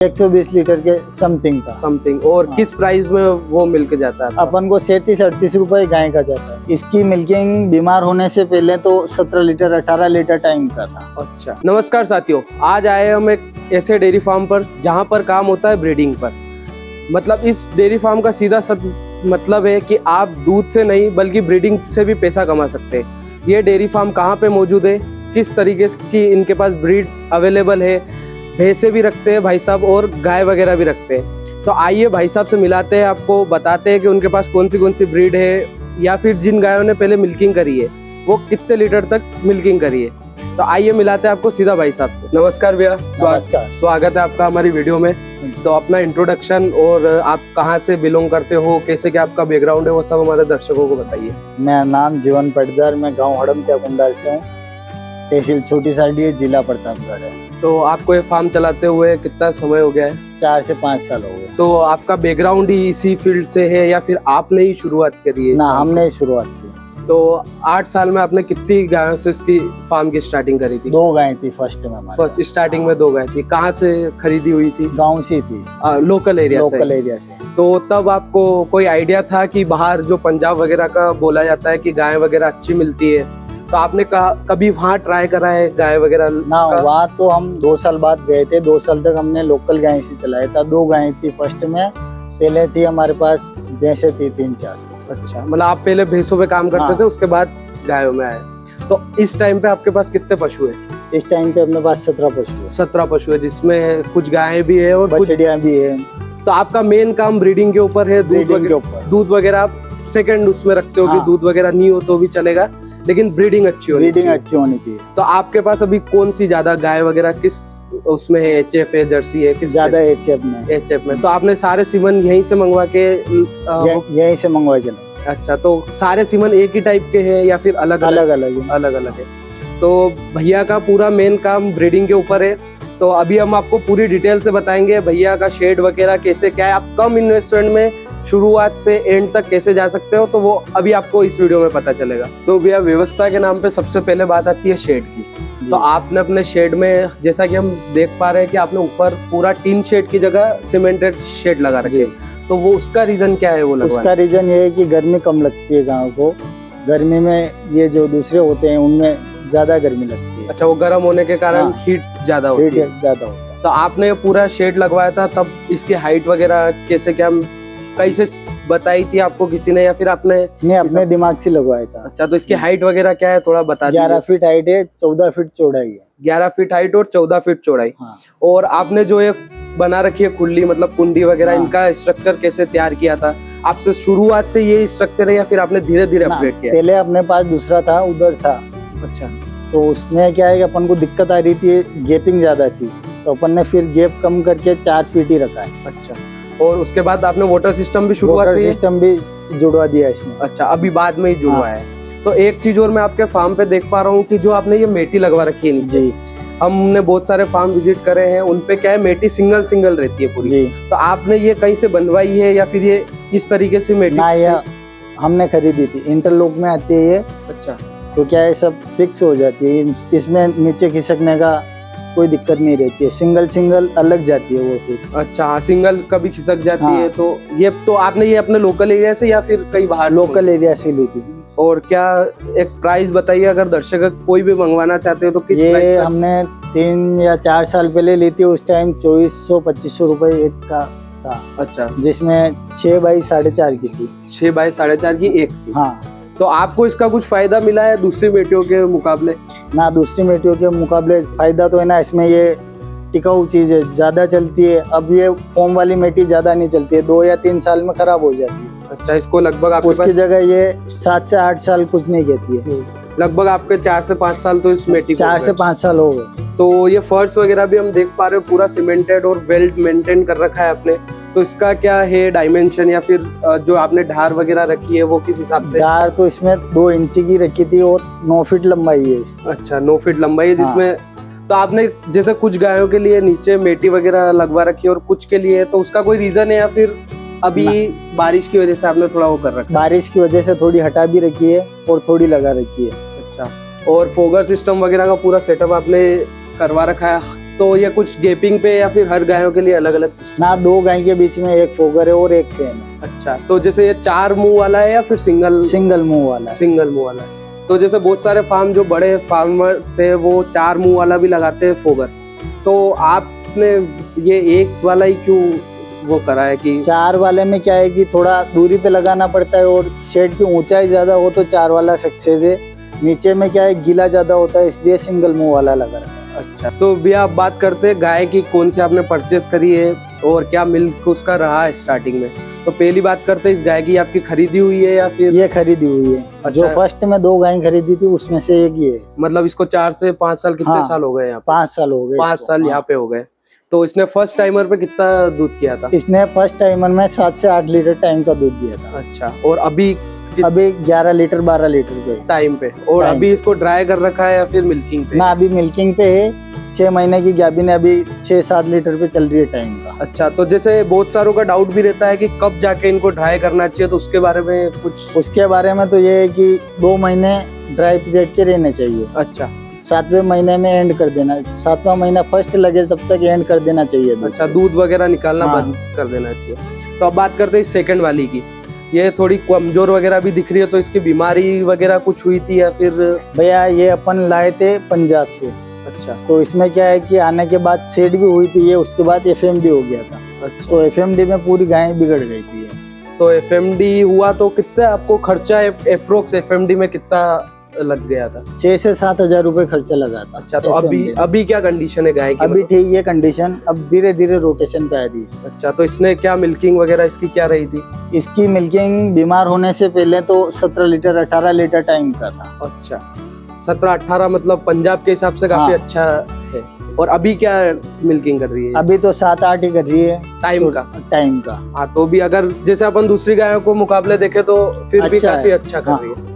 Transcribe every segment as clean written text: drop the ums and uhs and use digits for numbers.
120 litre के something का। Something. और हाँ। किस प्राइस में वो मिल के जाता है? अपन को 37-38 रुपए गाय का जाता है। इसकी मिल्किंग बीमार होने से पहले तो 17 लीटर 18 लीटर टाइम का था। अच्छा, नमस्कार साथियों, आज आए हम एक ऐसे डेयरी फार्म पर जहां पर काम होता है ब्रीडिंग पर। मतलब इस डेयरी फार्म का सीधा मतलब है कि आप दूध से नहीं बल्कि ब्रीडिंग से भी पैसा कमा सकते हैं। ये डेयरी फार्म कहाँ पे मौजूद है, किस तरीके की इनके पास ब्रीड अवेलेबल है, भैंसे भी रखते हैं भाई साहब और गाय वगैरह भी रखते हैं। तो आइए भाई साहब से मिलाते हैं, आपको बताते हैं कि उनके पास कौन सी ब्रीड है या फिर जिन गायों ने पहले मिल्किंग करी है वो कितने लीटर तक मिल्किंग करी है। तो आइए मिलाते हैं आपको सीधा भाई साहब से। नमस्कार भैया, स्वागत है आपका हमारी वीडियो में। तो अपना इंट्रोडक्शन और आप कहाँ से बिलोंग करते हो, कैसे क्या आपका बैकग्राउंड है, वो सब हमारे दर्शकों को बताइए। मेरा नाम जीवन पटदार, मैं गाँव हड़मतिया कुंडाल से हूँ। तहसील छोटी साड़ी, जिला प्रतापगढ़ है। तो आपको ये फार्म चलाते हुए कितना समय हो गया है? 4 से 5 साल हो गए। तो आपका बैकग्राउंड ही इसी फील्ड से है या फिर आपने ही शुरुआत करी है? ना, हमने ही शुरुआत की। तो 8 साल में आपने कितनी गायों से इसकी फार्म की स्टार्टिंग करी थी? 2 गाय थी फर्स्ट में हमारे। फर्स्ट स्टार्टिंग में 2 गाय थी। कहाँ से खरीदी हुई थी? गाँव से थी, लोकल एरिया से। तो तब आपको कोई आइडिया था कि बाहर जो पंजाब वगैरह का बोला जाता है कि गाय वगैरह अच्छी मिलती है, तो आपने कभी वहाँ ट्राई करा है गाय वगैरह? ना, वहाँ तो हम 2 साल बाद गए थे। 2 साल तक हमने लोकल गाय से चलाया था। 2 गाय थी फर्स्ट में। पहले थी हमारे पास भैंसे थी 3-4। अच्छा, मतलब आप पहले भैंसों पे काम करते थे, उसके बाद गायों में आए। तो इस टाइम पे आपके पास कितने पशु है? इस टाइम पे अपने पास 17 पशु है। 17 पशु है, जिसमें कुछ गायें भी है और कुछ बछड़ियाँ भी है। तो आपका मेन काम ब्रीडिंग के ऊपर है? दूध वगैरह आप सेकंड उसमें रखते हो कि दूध वगैरह नहीं हो तो भी चलेगा, लेकिन ब्रीडिंग अच्छी होनी चाहिए। तो आपके पास अभी कौन सी ज्यादा गाय वगैरह किस उसमें है? HF है, जर्सी है, किस ज्यादा HF में। तो आपने सारे सीमन यहीं से मंगवा के यहीं से मंगवा के? अच्छा, तो सारे सीमन एक ही टाइप के हैं या फिर अलग अलग है? तो भैया का पूरा मेन काम ब्रीडिंग के ऊपर है। तो अभी हम आपको पूरी डिटेल से बताएंगे भैया का शेड वगैरह कैसे क्या है, आप कम इन्वेस्टमेंट में शुरुआत से एंड तक कैसे जा सकते हो, तो वो अभी आपको इस वीडियो में पता चलेगा। तो भैया व्यवस्था के नाम पे सबसे पहले बात आती है शेड की। तो आपने अपने शेड में, जैसा कि हम देख पा रहे हैं कि आपने ऊपर पूरा टीन शेड की जगह सीमेंटेड शेड लगा रखी है, तो वो उसका रीजन क्या है? वो उसका रीजन ये है कि गर्मी कम लगती है गाँव को। गर्मी में ये जो दूसरे होते हैं उनमें ज्यादा गर्मी लगती है। अच्छा, वो गर्म होने के कारण हीट ज्यादा होती है। तो आपने ये पूरा शेड लगवाया था, तब इसकी हाइट वगैरह कैसे क्या कैसे बताई थी आपको किसी ने या फिर आपने? नहीं, अपने दिमाग से लगवाया था। अच्छा, तो इसकी हाइट वगैरह क्या है, थोड़ा बता दीजिए। 11 फीट हाइट है, 14 फीट चौड़ाई है। 11 फीट हाइट और 14 फीट चौड़ाई। हाँ। और आपने जो ये बना रखी है खुली, मतलब कुंडी वगैरह, इनका स्ट्रक्चर कैसे तैयार किया था? आपसे शुरुआत से ये स्ट्रक्चर है या फिर आपने धीरे धीरे अपग्रेड किया? पहले अपने पास दूसरा था, उधर था। अच्छा, तो उसमें क्या है कि अपन को दिक्कत आ रही थी, गैपिंग ज्यादा थी, तो अपन ने फिर गैप कम करके 4 फीट ही रखा है। अच्छा, और उसके बाद आपने वाटर सिस्टम भी शुरुआत से? सिस्टम भी जुड़वा दिया इसमें। अच्छा, अभी बाद में ही जुड़वाया है। तो एक चीज और मैं आपके फार्म पे देख पा रहा हूँ कि जो आपने ये मेटी लगवा रखी है नीचे, हमने बहुत सारे फार्म विजिट करे हैं, उनपे क्या है मेटी सिंगल रहती है पूरी। तो आपने ये कहीं से बनवाई है या फिर ये इस तरीके से मेटी? ना, ये हमने खरीदी थी, इंटरलॉक में आती है ये। अच्छा, तो क्या है, सब फिक्स हो जाती है, इसमें नीचे खिसकने का कोई दिक्कत नहीं रहती है। सिंगल अलग जाती है वो फिर। अच्छा, सिंगल कभी खिसक जाती है। तो ये तो आपने ये अपने लोकल एरिया से या फिर कहीं बाहर? लोकल एरिया से ली थी। और क्या एक प्राइस बताइए, अगर दर्शक कोई भी मंगवाना चाहते हो तो किस ये प्राइस? हमने 3 या 4 साल पहले ली थी। उस टाइम 2400-2500 रुपए एक का था। अच्छा, जिसमें 6 बाई 4.5 की थी। 6 बाई 4.5 की एक थी। हाँ। तो आपको इसका कुछ फायदा मिला है दूसरी मेटियों के मुकाबले? ना, दूसरी मेटियों के मुकाबले फायदा तो है ना, इसमें ये टिकाऊ चीज है, ज्यादा चलती है। अब ये फोम वाली मेटी ज्यादा नहीं चलती है, 2 या 3 साल में खराब हो जाती है। अच्छा, इसको लगभग आपके उसकी जगह ये 7 से 8 साल कुछ नहीं कहती है। लगभग आपके 4 से 5 साल तो इस मेटी 4 से 5 साल हो गए। तो ये फर्श वगैरह भी हम देख पा रहे हो पूरा सीमेंटेड और वेल मेंटेन कर रखा है आपने। तो इसका क्या है डायमेंशन या फिर जो आपने धार वगैरह रखी है वो किस हिसाब से? धार तो इसमें 2 इंच की रखी थी और 9 फीट लंबाई है इसकी। अच्छा, 9 फीट लंबाई है जिसमें तो आपने जैसे कुछ गायों के लिए नीचे मेटी वगैरह लगवा रखी है और कुछ के लिए, तो उसका कोई रीजन है या फिर अभी बारिश की वजह से आपने थोड़ा वो कर रखा है? बारिश की वजह से थोड़ी हटा भी रखी है और थोड़ी लगा रखी है। अच्छा, और फोगर सिस्टम वगैरह का पूरा सेटअप आपने करवा रखा है? तो ये कुछ गेपिंग पे या फिर हर गायों के लिए अलग अलग सिस्टम? ना, 2 गाय के बीच में एक फोगर है और एक फैन है। अच्छा, तो जैसे ये 4 मुंह वाला है या फिर सिंगल? सिंगल मुंह वाला है। सिंगल मुंह वाला है। तो जैसे बहुत सारे फार्म जो बड़े फार्मर से वो 4 मुंह वाला भी लगाते हैं फोगर, तो आपने ये एक वाला ही क्यों वो करा है कि? 4 वाले में क्या है कि थोड़ा दूरी पे लगाना पड़ता है और शेड की ऊंचाई ज्यादा हो तो 4 वाला सक्सेस है। नीचे में क्या है, गीला ज्यादा होता है, इसलिए सिंगल मुंह वाला लगा रहा है। अच्छा, तो भैया आप बात करते हैं गाय की कौन सी आपने परचेस करी है और क्या मिल्क उसका रहा है स्टार्टिंग में। तो पहली बात करते हैं, इस गाय की आपकी खरीदी हुई है या फिर? ये खरीदी हुई है। अच्छा। जो फर्स्ट में 2 गाय खरीदी थी उसमें से एक ये है। मतलब इसको 4 से 5 साल कितने हाँ, साल हो गए यहाँ पे? 5 साल हो गए 5 इसको। साल हाँ। यहाँ पे हो गए। तो इसने फर्स्ट टाइमर पे कितना दूध किया था? इसने फर्स्ट टाइमर में 7 से 8 लीटर टाइम का दूध दिया था। अच्छा, और अभी अभी 11 लीटर 12 लीटर पे है। टाइम पे? और टाइम अभी इसको ड्राई कर रखा है या फिर मिल्किंग पे? ना, अभी मिल्किंग पे है। 6 महीने की गाभिन है, अभी 6-7 लीटर पे चल रही है टाइम का। अच्छा, तो जैसे बहुत सारों का डाउट भी रहता है कि कब जाके इनको ड्राई करना चाहिए, तो उसके बारे में कुछ? उसके बारे में तो ये है कि 2 महीने ड्राई पीरियड के रहने चाहिए। अच्छा, 7वें महीने में एंड कर देना। 7वां महीना फर्स्ट लगे तब तक एंड कर देना चाहिए दूध। अच्छा, दूध वगैरह निकालना हाँ। बंद कर देना चाहिए। तो अब बात करते हैं इस सेकंड वाली की। ये थोड़ी कमजोर वगैरह भी दिख रही है, तो इसकी बीमारी वगैरह कुछ हुई थी या फिर? भैया ये अपन लाए थे पंजाब से। अच्छा। तो इसमें क्या है कि आने के बाद सेड भी हुई थी ये, उसके बाद एफएमडी हो गया था। अच्छा, तो एफएमडी में पूरी गाय बिगड़ गई थी ये। तो एफएमडी हुआ तो कितना आपको खर्चा एप्रोक्स एफएमडी में कितना लग गया था? 6 से 7 हजार रुपए खर्चा लगा था। अच्छा, तो FMD। अभी क्या कंडीशन है गाय की? अभी ठीक है कंडीशन, अब धीरे धीरे रोटेशन पे आ रही है। अच्छा, तो इसने क्या मिल्किंग वगैरह इसकी क्या रही थी? इसकी मिल्किंग बीमार होने से पहले तो 17 लीटर 18 लीटर टाइम का था। अच्छा, 17-18 मतलब पंजाब के हिसाब से काफी हाँ। अच्छा है। और अभी क्या मिल्किंग कर रही है? अभी तो 7-8 ही कर रही है टाइम का? टाइम का। हाँ, तो भी अगर जैसे अपन दूसरी गायों को मुकाबले देखें तो फिर भी अच्छा है। काफी अच्छा कर हाँ। रही है।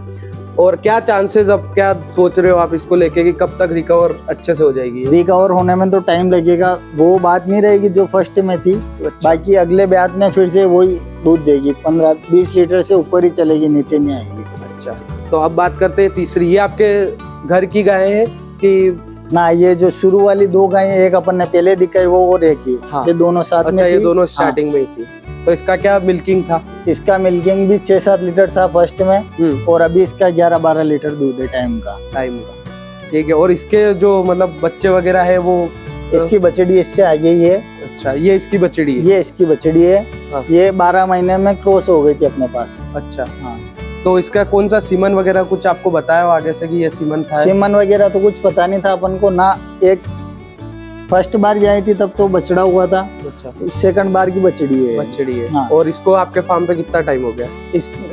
और क्या चांसेस, अब क्या सोच रहे हो आप इसको लेके कि कब तक रिकवर अच्छे से हो जाएगी ये? रिकवर होने में तो टाइम लगेगा, वो बात नहीं रहेगी जो फर्स्ट में थी। अच्छा। बाकी अगले ब्याज में फिर से वही दूध देगी, 15-20 लीटर से ऊपर ही चलेगी, नीचे नहीं आएगी। अच्छा, तो अब बात करते हैं तीसरी। ये आपके घर की गाय है कि? ना, ये जो शुरू वाली 2 गायें, एक अपन ने पहले दिखाई वो और एक ही। हाँ। ये दोनों साथ में अच्छा, ये थी। दोनों स्टार्टिंग में ही थी। तो इसका क्या मिल्किंग था? इसका मिल्किंग भी 6-7 लीटर था फर्स्ट में, और अभी इसका 11-12 लीटर दूध है टाइम का। ठीक है। और इसके जो मतलब बच्चे वगैरह है वो? इसकी बछड़ी इससे आगे ही है। अच्छा, ये इसकी बछड़ी है? ये इसकी बछड़ी है। हाँ। ये 12 महीने में क्रॉस हो गई थी अपने पास। अच्छा। हाँ। तो इसका कौन सा सीमन वगैरह कुछ आपको बताया हो आगे से कि ये सीमन था? सीमन वगैरह तो कुछ पता नहीं था अपन को ना। एक फर्स्ट बार भी आई थी तब तो बछड़ा हुआ था। अच्छा, सेकंड बार की बछड़ी है। बछड़ी है। हाँ। और इसको आपके फार्म पे कितना टाइम हो गया?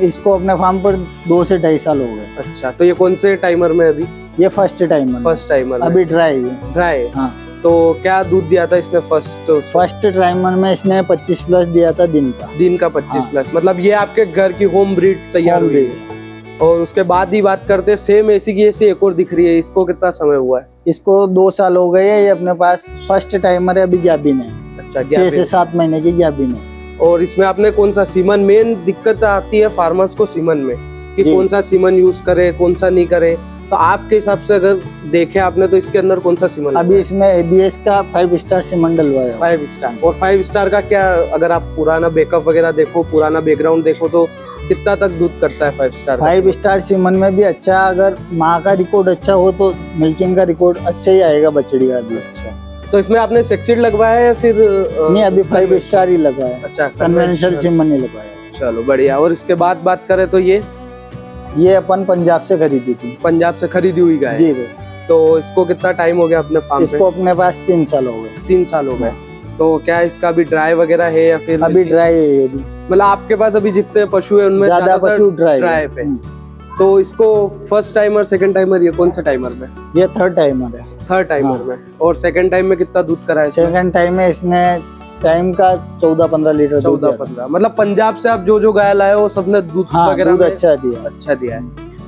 इसको अपने फार्म पर 2 से 2.5 साल हो गए। अच्छा, तो ये कौन से टाइमर में अभी? ये फर्स्ट टाइमर। फर्स्ट टाइमर में? अभी ड्राई है। ड्राई। हाँ। तो क्या दूध दिया था इसने फर्स्ट टाइमर में इसने 25 प्लस दिया था दिन का। 25 हाँ। प्लस? मतलब ये आपके घर की होम ब्रीड तैयार Home हुई breed। है। और उसके बाद ही बात करते हैं, सेम ऐसी की ऐसी एक और दिख रही है, इसको कितना समय हुआ है? इसको 2 साल हो गए है। ये अपने पास फर्स्ट टाइमर है, अभी गाभिन है। अच्छा, 6 से 7 महीने की गाभिन है। और इसमें आपने कौन सा सीमन, मेन दिक्कत आती है फार्मर्स को सीमन में कि जी। कौन सा सीमन यूज करे कौन सा नहीं करे, तो आपके हिसाब से अगर देखे आपने तो इसके अंदर कौन सा सीमन? अभी इसमें ABS का 5 स्टार सीमन डलवाया है। 5 स्टार। और 5 स्टार का क्या, अगर आप पुराना बैकअप वगैरह देखो, पुराना बैकग्राउंड देखो, तो कितना तक दूध करता है 5 स्टार? 5 स्टार सीमन में भी अच्छा, अगर माँ का रिकॉर्ड अच्छा हो तो मिल्किंग का रिकॉर्ड अच्छा ही आएगा बछड़ी का भी। अच्छा, तो इसमें आपने सेक्सिड लगवाया है या फिर? नहीं, अभी 5 स्टार ही लगा है। अच्छा, कन्वेंशनल सीमन ही लगाया है। चलो बढ़िया। और इसके बाद बात करें तो ये अपन पंजाब से खरीदी थी। पंजाब से खरीदी हुई गाय? जी भाई। तो इसको कितना टाइम हो गया अपने फार्म पे? इसको अपने पास 3 साल हो गए। 3 साल हो गए। तो क्या इसका अभी ड्राई वगैरह है या फिर? अभी ड्राई है ये भी। मतलब आपके पास अभी जितने पशु है उनमें ज्यादा पशु ड्राई पे। तो इसको फर्स्ट टाइमर, सेकंड टाइमर, ये कौन सा टाइमर में? ये थर्ड टाइमर है। थर्ड टाइमर हाँ। में। और सेकंड टाइम में कितना दूध करा है इसने? सेकंड टाइम में इसने टाइम का 14-15 लीटर दूध दिया था। 14-15। मतलब पंजाब से आप जो गाय लाए हो सबने दूध हाँ, वगैरह दूध में अच्छा दिया। अच्छा दिया है।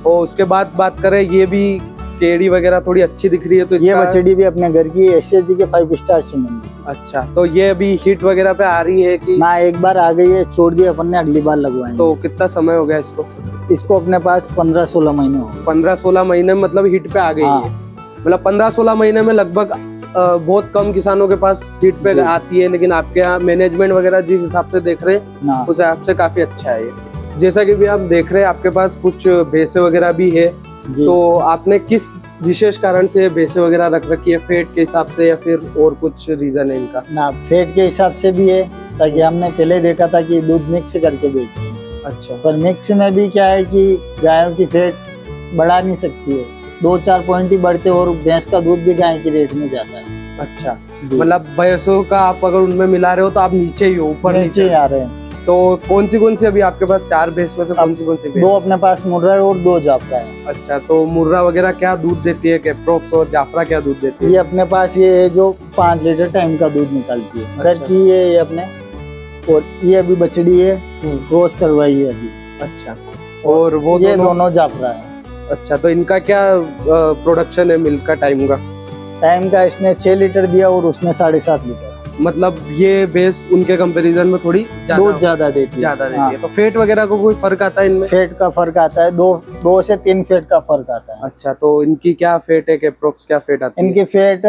और उसके बाद बात करें, ये भी केड़ी वगैरह थोड़ी अच्छी दिख रही है, तो ये इसका? बछड़ी भी अपने घर की SSG के 5 स्टार सीमन। अच्छा, तो ये अभी हीट वगैरह पे आ रही है कि? ना, एक बार आ गई है, छोड़ दिया अपन ने, अगली बार लगवाएंगे। तो कितना समय हो गया इसको? इसको अपने पास 15-16 महीने हो गए। 15-16 महीने मतलब हीट पे आ गई हाँ। है। मतलब 15-16 महीने में लगभग बहुत कम किसानों के पास सीट पे जी। आती है, लेकिन आपके यहाँ मैनेजमेंट वगैरह जिस हिसाब से देख रहे हैं ना उस हिसाब से काफी अच्छा है ये। जैसा कि भी आप देख रहे हैं आपके पास कुछ भैंसे वगैरह भी है, जी। तो आपने किस विशेष कारण से भैंसे वगैरह रख रखी है, फेट के हिसाब से या फिर और कुछ रीजन है इनका? ना फेट के हिसाब से भी है, ताकि हमने पहले देखा था कि दूध मिक्स करके बेचते हैं, अच्छा पर मिक्स में भी क्या है कि गायों की फेट बढ़ा नहीं सकती है, 2-4 पॉइंट ही बढ़ते और भैंस का दूध भी गाय की रेट में जाता है। अच्छा, जी। मतलब भैंसों का आप अगर उनमें मिला रहे हो तो आप नीचे ही हो, ऊपर नीचे ही आ रहे हैं। तो कौन सी अभी आपके पास 4 भैंस में से कौन सी भैंस? 2 अपने पास मुर्रा है और 2 जाफरा है। अच्छा, तो मुर्रा वगैरह क्या दूध देती है, कैप्रोक्स और जाफरा क्या दूध देती ये है? अपने पास ये है जो 5 लीटर टाइम का दूध निकालती है, घर अच्छा। की ये अपने, और ये अभी बछड़ी है, क्रॉस करवाई है अभी। अच्छा, और वो ये दोनों जाफरा है। अच्छा, तो इनका क्या प्रोडक्शन है मिल्क का टाइम का? टाइम का इसने 6 लीटर दिया और उसने 7.5 लीटर। मतलब ये भैंस उनके कंपैरिजन में थोड़ी दूध ज्यादा देती है। देती है, तो फेट वगैरह को कोई फर्क आता है इनमें? फेट का फर्क आता है, 2 से 3 फेट का फर्क आता है। अच्छा, तो इनकी क्या फेट है, कैप्रोक्स क्या फेट आती है? इनकी फेट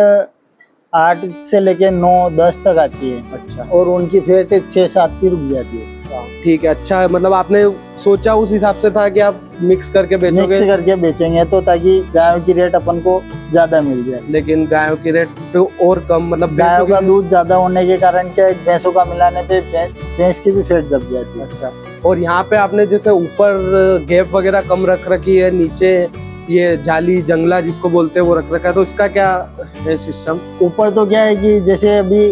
8 से लेके 9-10 तक आती है, अच्छा, और उनकी फेट 6-7 की रुक जाती है। ठीक है। अच्छा है, मतलब आपने सोचा उस हिसाब से था कि आप मिक्स करके बेचोगे, मिक्स करके बेचेंगे तो ताकि गायों की रेट अपन को ज्यादा मिल जाए। लेकिन गायों की रेट तो और कम, मतलब गायों भैंसों का की। दूध ज्यादा होने के कारण क्या है, भैंसों का मिलाने पे भैंस की भी फेट दब जाती है। अच्छा, और यहाँ पे आपने जैसे ऊपर गैप वगैरह कम रख रखी है, नीचे ये जाली जंगला जिसको बोलते हैं वो रख रखा है, तो इसका क्या है सिस्टम? ऊपर तो क्या है कि जैसे अभी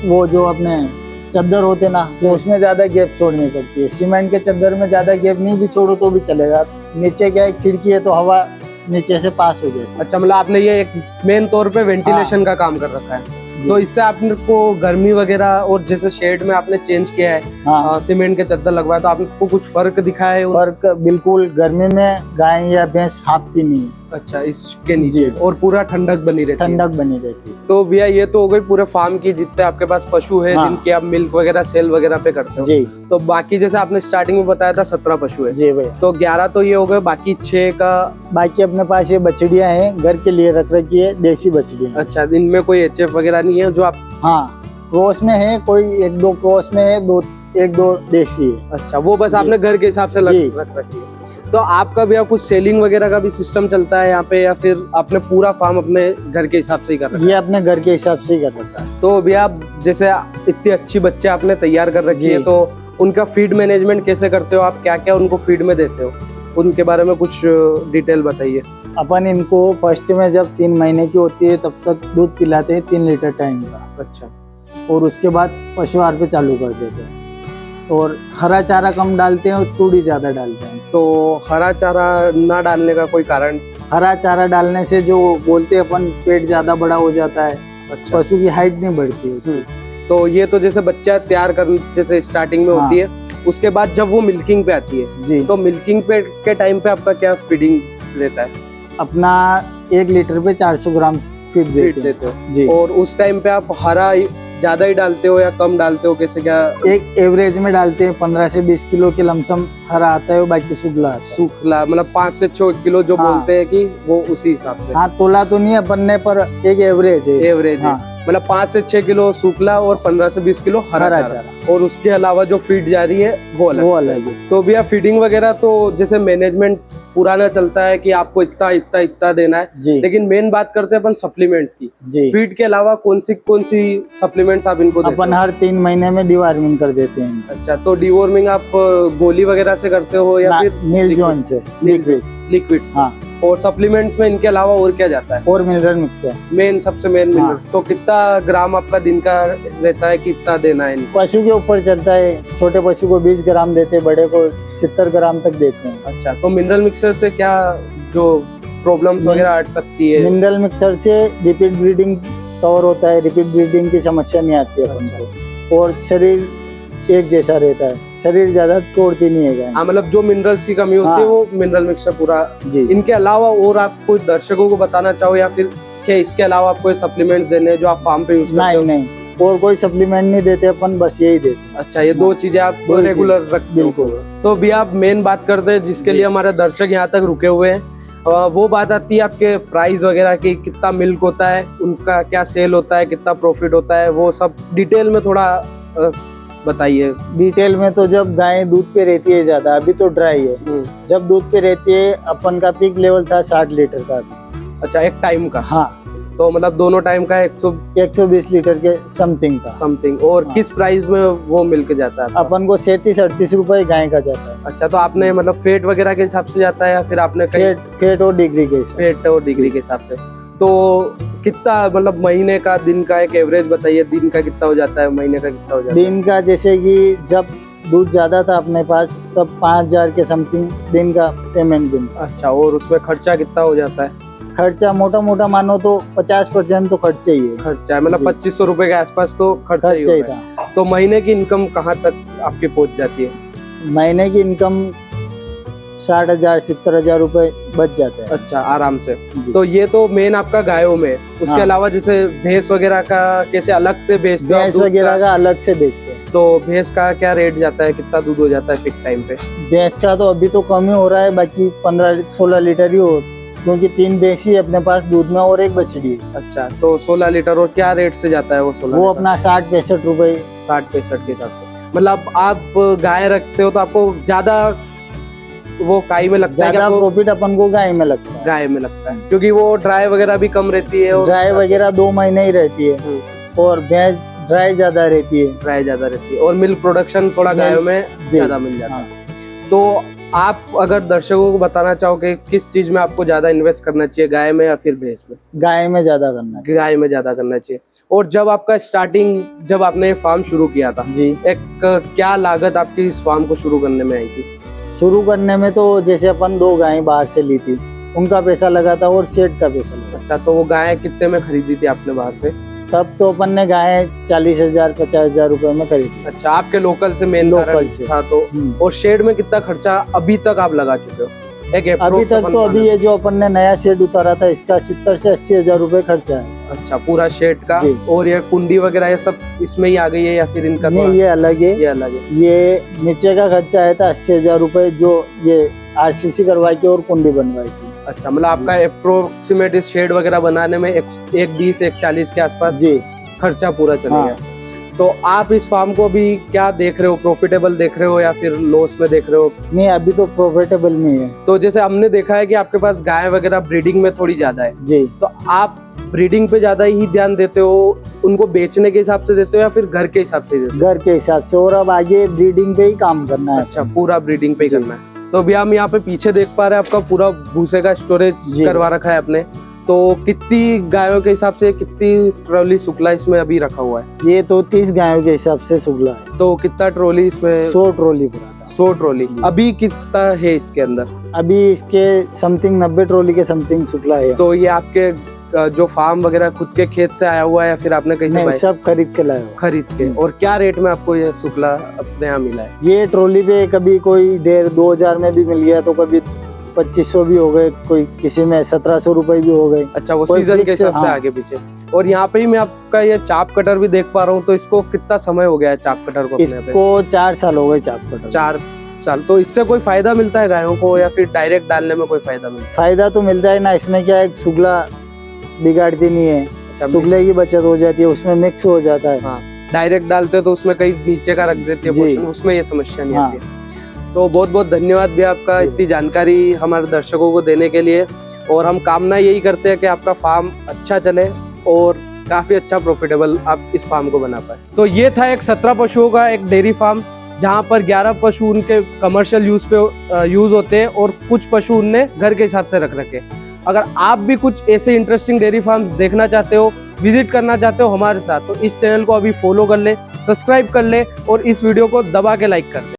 वो जो अपने चद्दर होते ना, तो उसमें ज्यादा गैप छोड़नी पड़ती है। सीमेंट के चद्दर में ज्यादा गैप नहीं भी छोड़ो तो भी चलेगा। नीचे क्या है, खिड़की है तो हवा नीचे से पास हो जाती है। अच्छा, मतलब आपने ये एक मेन तौर पे वेंटिलेशन का काम कर रखा है, तो इससे आपको गर्मी वगैरह, और जैसे शेड में आपने चेंज किया है, हाँ, सीमेंट के चद्दर लगवाया, तो आपको कुछ फर्क दिखा है? फर्क बिल्कुल, गर्मी में गाय या भैंस हाफती नहीं है। अच्छा, इसके नीचे, और पूरा ठंडक बनी रहती है। ठंडक बनी रहती है। तो भैया ये तो हो गई पूरे फार्म की, जितने आपके पास पशु है, हाँ। जिनके आप मिल्क वगैरह सेल वगैरह पे करते हो। जी तो बाकी जैसे आपने स्टार्टिंग में बताया था 17 पशु है, जी भैया। तो 11 तो ये हो गए, बाकी 6 का? बाकी अपने पास ये बछड़ियां हैं, घर के लिए रख रखी है, देसी बछड़ियां। अच्छा, इनमें कोई HF वगैरह नहीं है जो आप? हाँ, क्रॉस में है, कोई 1-2 क्रॉस में है, 1-2 देसी है। अच्छा, वो बस जी। आपने घर के हिसाब से जी। रख रखी है। तो आपका भैया कुछ सेलिंग वगैरह का भी सिस्टम चलता है यहाँ पे, या फिर आपने पूरा फार्म अपने घर के हिसाब से ही कर रखा है? ये अपने घर के हिसाब से ही कर रखा है। तो भैया जैसे इतनी अच्छी बच्चे आपने तैयार कर रखी जी। है, तो उनका फीड मैनेजमेंट कैसे करते हो आप? क्या क्या उनको फीड में देते हो, उनके बारे में कुछ डिटेल बताइए। अपन इनको फर्स्ट में जब 3 महीने की होती है तब तक दूध पिलाते हैं 3 लीटर टाइम का, अच्छा, और उसके बाद पशु आहार पे चालू कर देते हैं, और हरा चारा कम डालते हैं और तूड़ी ज्यादा डालते हैं। तो हरा चारा ना डालने का कोई कारण? हरा चारा डालने से जो बोलते हैं अपन, पेट ज्यादा बड़ा हो जाता है, अच्छा, पशु की हाइट नहीं बढ़ती है। तो ये तो जैसे बच्चा तैयार कर, जैसे स्टार्टिंग में होती है, उसके बाद जब वो मिल्किंग पे आती है, जी, तो मिल्किंग पे के टाइम पे आपका क्या फीडिंग रहता है? अपना 1 लीटर पे 400 ग्राम फीड फीड देते देते हो, हैं। जी, और उस टाइम पे आप हरा ज्यादा ही डालते हो या कम डालते हो, कैसे क्या? एक एवरेज में डालते हैं, 15 से 20 किलो के लमसम हरा आता है, बाकी शुक्ला आता है। सूखला मतलब 5 से 6 किलो जो हाँ। बोलते हैं कि वो उसी हिसाब से? हाँ, तोला तो नहीं है अपन ने, पर एक एवरेज है। एवरेज हाँ। है, मतलब 5 से 6 किलो सूखला और 15 से 20 किलो हरा हरा चारा, चारा, और उसके अलावा जो फीड जा रही है वो अलग है। तो भैया फीडिंग वगैरह तो जैसे मैनेजमेंट पुराना चलता है कि आपको इतना इतना इतना देना है, जी लेकिन मेन बात करते हैं अपन सप्लीमेंट्स की। जी, फीड के अलावा कौन सी सप्लीमेंट्स आप इनको देते अपन हो? हर 3 महीने में डिवार्मिंग कर देते हैं। अच्छा, तो डिवॉर्मिंग आप गोली वगैरह से करते हो या फिर नील जॉन से लिक्विड। लिक्विड? हाँ, और सप्लीमेंट्स में इनके अलावा और क्या जाता है? और मिनरल मिक्सचर। मेन सबसे मेन हाँ। मिनरल। तो कितना ग्राम आपका दिन का रहता है, कितना देना है इनको? पशु के ऊपर चलता है, छोटे पशु को 20 ग्राम देते हैं, बड़े को 70 ग्राम तक देते हैं। अच्छा, तो मिनरल मिक्सर से क्या जो प्रॉब्लम्स वगैरह हट सकती है? मिनरल मिक्सर से रिपीट ब्रीडिंग कवर होता है, रिपीट ब्रीडिंग की समस्या नहीं आती है अपन को, और शरीर एक जैसा रहता है, शरीर ज्यादा तोड़ती नहीं है गाय। हाँ, मतलब जो मिनरल्स की कमी होती है हाँ। वो मिनरल मिक्सर पूरा। जी, इनके अलावा और आप कुछ दर्शकों को बताना चाहो, या फिर क्या इसके अलावा आपको सप्लीमेंट देने हैं जो आप फार्म पे यूज करते हो? नहीं, और कोई सप्लीमेंट नहीं देते अपन, बस यही देते। अच्छा, ये 2 चीजें आप दो ही रेगुलर रखते हो? बिल्कुल। तो भी आप मेन बात करते हैं जिसके लिए हमारे दर्शक यहाँ तक रुके हुए हैं, वो बात आती है आपके प्राइस वगैरह की, कितना मिल्क होता है, उनका क्या सेल होता है, कितना प्रॉफिट होता है, वो सब डिटेल में थोड़ा बताइए। डिटेल में तो जब गाय दूध पे रहती है ज्यादा, अभी तो ड्राई है, जब दूध पे रहती है अपन का पीक लेवल था 60 लीटर का अभी। अच्छा, एक टाइम का? हाँ, तो मतलब दोनों टाइम का 120 लीटर के समथिंग। और किस प्राइस में वो मिल्क जाता है? अपन को 37-38 रुपए गाय का जाता है। अच्छा, तो आपने मतलब फेट वगैरह के हिसाब से जाता है या फिर आपने फेट और डिग्री के हिसाब? फेट और डिग्री के हिसाब से। तो कितना मतलब महीने का, दिन का एक एवरेज बताइए, दिन का कितना हो जाता है, महीने का कितना हो जाता है? दिन का जैसे कि जब दूध ज्यादा था अपने पास तब 5000 के समथिंग दिन का पेमेंट मिलता। अच्छा, और उसमें खर्चा कितना हो जाता है? खर्चा मोटा मोटा मानो तो 50% तो खर्चे ही है। खर्चा है मतलब 2500 रुपए के आसपास तो खर्चा ही था। तो महीने की इनकम कहाँ तक आपकी पहुंच जाती है? महीने की इनकम 60,000-70,000 रुपए बच जाते हैं। अच्छा, आराम से। तो ये तो मेन आपका गायों में, उसके हाँ। अलावा जैसे भैंस वगैरह का कैसे अलग से बेचते हो? भैंस वगैरह का अलग से बेचते हैं। तो भैंस का क्या रेट जाता है, कितना दूध हो जाता है फिक्स टाइम पे? भैंस का तो अभी तो कम ही हो रहा है, बाकी 15-16 लीटर ही हो, क्योंकि 3 भैंस ही अपने पास दूध में और 1 बछड़ी है। अच्छा, तो 16 लीटर। और क्या रेट से जाता है वो 16? वो अपना 60-65 रुपए। 60-65 के हिसाब से। मतलब आप गाय रखते हो तो आपको ज्यादा वो काई में लगता है? ज्यादा प्रॉफिट अपन को गाय में लगता है। गाय में लगता है, क्योंकि वो ड्राई वगैरह भी कम रहती है। ड्राई वगैरह 2 महीने ही रहती है और भैंस ड्राई ज्यादा रहती है। ड्राई ज्यादा रहती है और मिल्क प्रोडक्शन थोड़ा गायों में ज्यादा मिल जाता है। तो आप अगर दर्शकों को बताना चाहो कि किस चीज में आपको ज्यादा इन्वेस्ट करना चाहिए, गाय में या फिर भैंस में? गाय में ज्यादा करना है। गाय में ज्यादा करना चाहिए। और जब आपका स्टार्टिंग, जब आपने फार्म शुरू किया था जी, एक क्या लागत आपकी इस फार्म को शुरू करने में आई थी? शुरू करने में तो जैसे अपन 2 गायें बाहर से ली थी, उनका पैसा लगा था और शेड का पैसा लगा। अच्छा, तो वो गाय कितने में खरीदी थी आपने बाहर से? तब तो अपन ने गायें 40,000-50,000 रुपए में खरीदी। अच्छा, आपके लोकल से मेन लोकल से था तो। और शेड में कितना खर्चा अभी तक आप लगा चुके हो? अभी तक तो अभी ये जो अपन ने नया शेड उतारा था इसका 70 से 80,000 रुपए खर्चा है। अच्छा, पूरा शेड का? और ये कुंडी वगैरह ये सब इसमें ही आ गई है या फिर इनका? नहीं, ये अलग है। ये अलग है। ये नीचे का खर्चा आया था 80,000 रुपए, जो ये RCC करवाई के और कुंडी बनवाई थी। अच्छा, मतलब आपका अप्रोक्सीमेट इस शेड वगैरह बनाने में 120-140 के आसपास जी खर्चा पूरा चला गया। तो आप इस फार्म को अभी क्या देख रहे हो, प्रॉफिटेबल देख रहे हो या फिर लॉस में देख रहे हो? नहीं, अभी तो प्रॉफिटेबल में है। तो जैसे हमने देखा है कि आपके पास गाय वगैरह ब्रीडिंग में थोड़ी ज्यादा है जी, तो आप ब्रीडिंग पे ज्यादा ही ध्यान देते हो, उनको बेचने के हिसाब से देते हो या फिर घर के हिसाब से देते हो? घर के हिसाब से, और अब आगे ब्रीडिंग पे ही काम करना है। अच्छा, पूरा ब्रीडिंग पे ही करना है। तो अभी हम यहाँ पे पीछे देख पा रहे हैं आपका पूरा भूसे का स्टोरेज करवा रखा है आपने। तो कितनी गायों के हिसाब से कितनी ट्रॉली सुखला इसमें अभी रखा हुआ है? ये तो 30 गायों के हिसाब से सुखला है। तो कितना ट्रॉली इसमें? 100 ट्रॉली पूरा था। 100 ट्रॉली। अभी कितना है इसके अंदर? अभी इसके समथिंग 90 ट्रॉली के समथिंग सुखला है। तो ये आपके जो फार्म वगैरह खुद के खेत से आया हुआ है या फिर आपने कहीं से? सब खरीद के लाया। खरीद के। और क्या रेट में आपको ये सुखला अपने यहाँ मिला है? ये ट्रॉली पे कभी कोई 1,500-2,000 में भी मिल गया, तो कभी 2500 भी हो गए, कोई किसी में 1700 रुपए भी हो गए। अच्छा, वो सीजन के हिसाब से आगे पीछे। और यहाँ पे ही मैं आपका ये चाप कटर भी देख पा रहा हूँ, तो इसको कितना समय हो गया है चाप कटर को? इसको 4 साल हो गए चाप कटर। 4 साल। तो इससे कोई फायदा मिलता है गायों को या फिर डायरेक्ट डालने में कोई फायदा मिलता है? फायदा तो मिलता है ना, इसमें क्या है, सुखला बिगाड़ती नहीं है, सुखले की बचत हो जाती है, उसमें मिक्स हो जाता है। हाँ, डायरेक्ट डालते हो तो उसमें कहीं नीचे का रख देती है पोर्शन, उसमें ये समस्या नहीं आती है। तो बहुत बहुत धन्यवाद भैया आपका इतनी जानकारी हमारे दर्शकों को देने के लिए। और हम कामना यही करते हैं कि आपका फार्म अच्छा चले और काफी अच्छा प्रॉफिटेबल आप इस फार्म को बना पाए। तो ये था एक 17 पशुओं का एक डेयरी फार्म, जहाँ पर 11 पशु उनके कमर्शियल यूज पे यूज होते हैं और कुछ पशु उनने घर के हिसाब से रख रखे। अगर आप भी कुछ ऐसे इंटरेस्टिंग डेयरी फार्म्स देखना चाहते हो, विजिट करना चाहते हो हमारे साथ, तो इस चैनल को अभी फॉलो कर ले, सब्सक्राइब कर ले और इस वीडियो को दबा के लाइक कर ले।